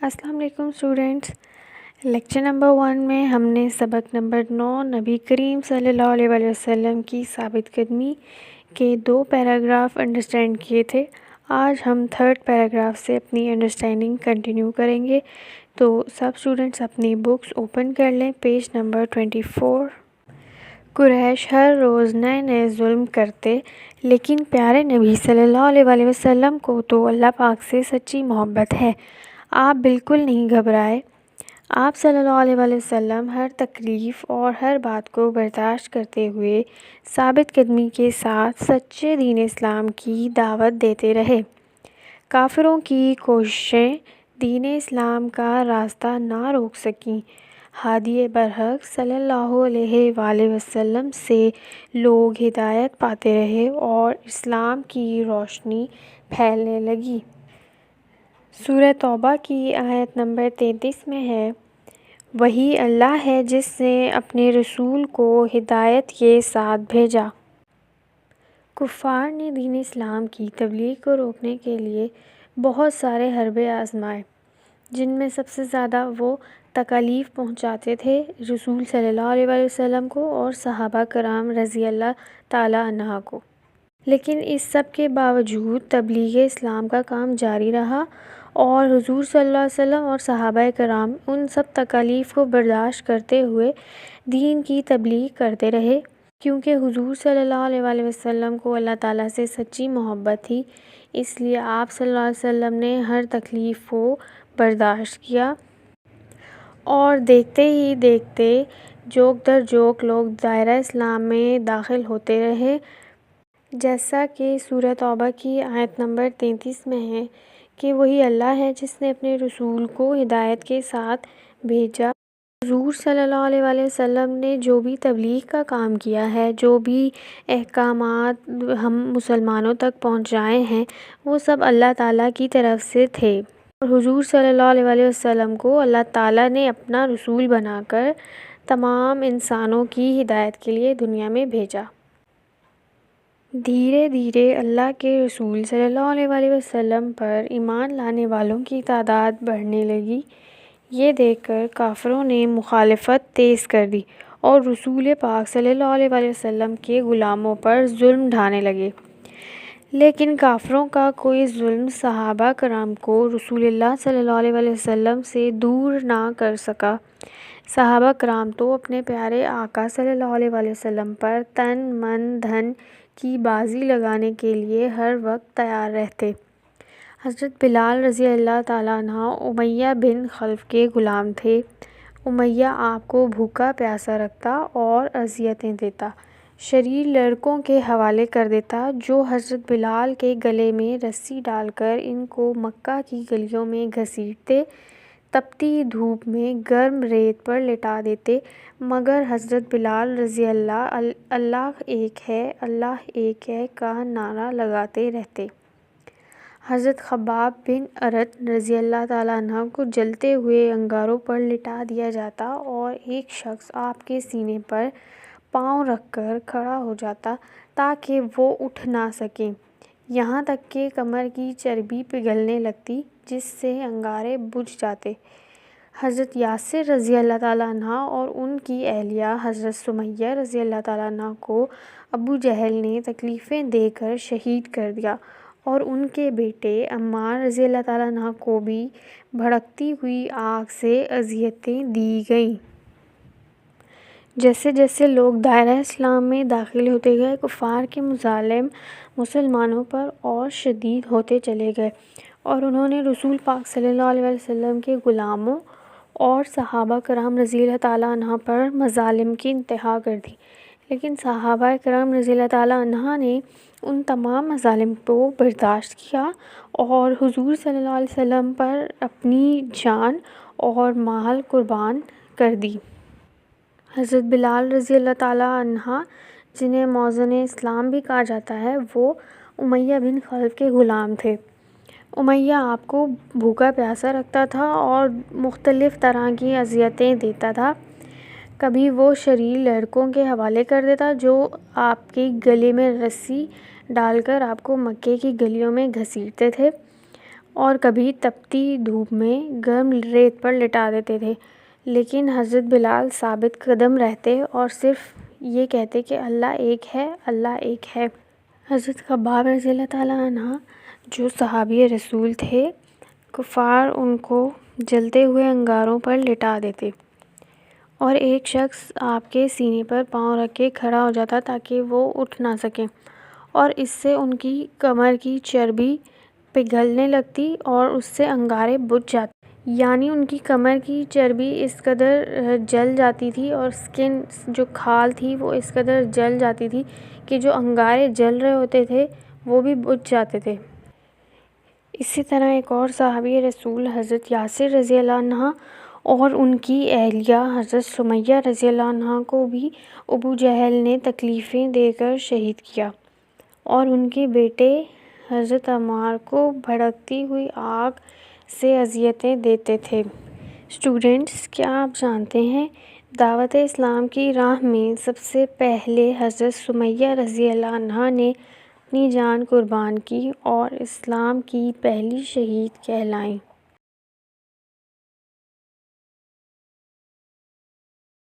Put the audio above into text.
السلام علیکم students. Lecture number 1 میں ہم نے سبق نمبر 9 نبی کریم صلی اللہ علیہ وآلہ وسلم کی ثابت قدمی کے 2 پیراگراف انڈرسٹینڈ کیے تھے۔ آج ہم 3rd پیراگراف سے اپنی انڈرسٹینڈنگ کنٹینیو کریں گے، تو سب اسٹوڈینٹس اپنی بکس اوپن کر لیں۔ Page number 24۔ قریش ہر روز نئے نئے ظلم کرتے، لیکن پیارے نبی صلی اللہ علیہ وآلہ وسلم کو تو اللہ پاک سے سچی محبت ہے۔ آپ بالکل نہیں گھبرائے۔ آپ صلی اللہ علیہ وآلہ وسلم ہر تکلیف اور ہر بات کو برداشت کرتے ہوئے ثابت قدمی کے ساتھ سچے دین اسلام کی دعوت دیتے رہے۔ کافروں کی کوششیں دین اسلام کا راستہ نہ روک سکیں۔ ہادی برحق صلی اللہ علیہ وآلہ وسلم سے لوگ ہدایت پاتے رہے اور اسلام کی روشنی پھیلنے لگی۔ سورہ توبہ کی آیت نمبر 33 میں ہے، وہی اللہ ہے جس نے اپنے رسول کو ہدایت کے ساتھ بھیجا۔ کفار نے دین اسلام کی تبلیغ کو روکنے کے لیے بہت سارے حربے آزمائے، جن میں سب سے زیادہ وہ تکالیف پہنچاتے تھے رسول صلی اللہ علیہ وآلہ وسلم کو اور صحابہ کرام رضی اللہ تعالیٰ عنہ کو۔ لیکن اس سب کے باوجود تبلیغ اسلام کا کام جاری رہا اور حضور صلی اللہ علیہ وسلم اور صحابہ کرام ان سب تکالیف کو برداشت کرتے ہوئے دین کی تبلیغ کرتے رہے۔ کیونکہ حضور صلی اللہ علیہ وآلہ وسلم کو اللہ تعالیٰ سے سچی محبت تھی، اس لیے آپ صلی اللہ علیہ وسلم نے ہر تکلیف کو برداشت کیا، اور دیکھتے ہی دیکھتے جوک در جوک لوگ دائرہ اسلام میں داخل ہوتے رہے، جیسا کہ سورہ توبہ کی آیت نمبر 33 میں ہے کہ وہی اللہ ہے جس نے اپنے رسول کو ہدایت کے ساتھ بھیجا۔ حضور صلی اللہ علیہ وآلہ وسلم نے جو بھی تبلیغ کا کام کیا ہے، جو بھی احکامات ہم مسلمانوں تک پہنچائے ہیں، وہ سب اللہ تعالیٰ کی طرف سے تھے، اور حضور صلی اللہ علیہ وآلہ وسلم کو اللہ تعالیٰ نے اپنا رسول بنا کر تمام انسانوں کی ہدایت کے لیے دنیا میں بھیجا۔ دھیرے دھیرے اللہ کے رسول صلی اللہ علیہ وآلہ وسلم پر ایمان لانے والوں کی تعداد بڑھنے لگی۔ یہ دیکھ کر کافروں نے مخالفت تیز کر دی اور رسول پاک صلی اللہ علیہ وآلہ وسلم کے غلاموں پر ظلم ڈھانے لگے۔ لیکن کافروں کا کوئی ظلم صحابہ کرام کو رسول اللہ صلی اللہ علیہ وآلہ وسلم سے دور نہ کر سکا۔ صحابہ کرام تو اپنے پیارے آقا صلی اللہ علیہ وآلہ وسلم پر تن من دھن کی بازی لگانے کے لیے ہر وقت تیار رہتے۔ حضرت بلال رضی اللہ تعالیٰ عنہ امیہ بن خلف کے غلام تھے۔ امیہ آپ کو بھوکا پیاسا رکھتا اور اذیتیں دیتا، شریر لڑکوں کے حوالے کر دیتا جو حضرت بلال کے گلے میں رسی ڈال کر ان کو مکہ کی گلیوں میں گھسیٹتے، تپتی دھوپ میں گرم ریت پر لٹا دیتے، مگر حضرت بلال رضی اللہ ایک ہے کا نعرہ لگاتے رہتے۔ حضرت خباب بن ارت رضی اللہ تعالیٰ عنہ کو جلتے ہوئے انگاروں پر لٹا دیا جاتا اور ایک شخص آپ کے سینے پر پاؤں رکھ کر کھڑا ہو جاتا تاکہ وہ اٹھ نہ سکیں، یہاں تک کہ کمر کی چربی پگھلنے لگتی جس سے انگارے بجھ جاتے۔ حضرت یاسر رضی اللہ تعالیٰ عنہ اور ان کی اہلیہ حضرت سمیہ رضی اللہ تعالیٰ عنہ کو ابو جہل نے تکلیفیں دے کر شہید کر دیا، اور ان کے بیٹے عمار رضی اللہ تعالیٰ عنہ کو بھی بھڑکتی ہوئی آگ سے اذیتیں دی گئیں۔ جیسے جیسے لوگ دائرہ اسلام میں داخل ہوتے گئے، کفار کے مظالم مسلمانوں پر اور شدید ہوتے چلے گئے، اور انہوں نے رسول پاک صلی اللہ علیہ وسلم کے غلاموں اور صحابہ کرام رضی اللہ تعالیٰ عنہ پر مظالم کی انتہا کر دی۔ لیکن صحابہ کرام رضی اللہ تعالیٰ عنہ نے ان تمام مظالم کو برداشت کیا اور حضور صلی اللہ علیہ وسلم پر اپنی جان اور مال قربان کر دی۔ حضرت بلال رضی اللہ تعالیٰ عنہ، جنہیں موذن اسلام بھی کہا جاتا ہے، وہ امیہ بن خلف کے غلام تھے۔ امیہ آپ کو بھوکا پیاسا رکھتا تھا اور مختلف طرح کی اذیتیں دیتا تھا۔ کبھی وہ شریر لڑکوں کے حوالے کر دیتا جو آپ کے گلے میں رسی ڈال کر آپ کو مکے کی گلیوں میں گھسیٹتے تھے، اور کبھی تپتی دھوپ میں گرم ریت پر لٹا دیتے تھے، لیکن حضرت بلال ثابت قدم رہتے اور صرف یہ کہتے کہ اللہ ایک ہے، اللہ ایک ہے۔ حضرت خباب رضی اللہ تعالیٰ عنہ جو صحابی رسول تھے، کفار ان کو جلتے ہوئے انگاروں پر لٹا دیتے اور ایک شخص آپ کے سینے پر پاؤں رکھ کے کھڑا ہو جاتا تاکہ وہ اٹھ نہ سکیں، اور اس سے ان کی کمر کی چربی پگھلنے لگتی اور اس سے انگارے بجھ جاتے، یعنی ان کی کمر کی چربی اس قدر جل جاتی تھی اور سکن جو کھال تھی وہ اس قدر جل جاتی تھی کہ جو انگارے جل رہے ہوتے تھے وہ بھی بجھ جاتے تھے۔ اسی طرح ایک اور صحابی رسول حضرت یاسر رضی اللہ عنہ اور ان کی اہلیہ حضرت سمیہ رضی اللہ عنہ کو بھی ابو جہل نے تکلیفیں دے کر شہید کیا، اور ان کے بیٹے حضرت عمار کو بھڑکتی ہوئی آگ سے اذیتیں دیتے تھے۔ اسٹوڈنٹس، کیا آپ جانتے ہیں دعوت اسلام کی راہ میں سب سے پہلے حضرت سمیہ رضی اللہ عنہا نے اپنی جان قربان کی اور اسلام کی پہلی شہید کہلائیں۔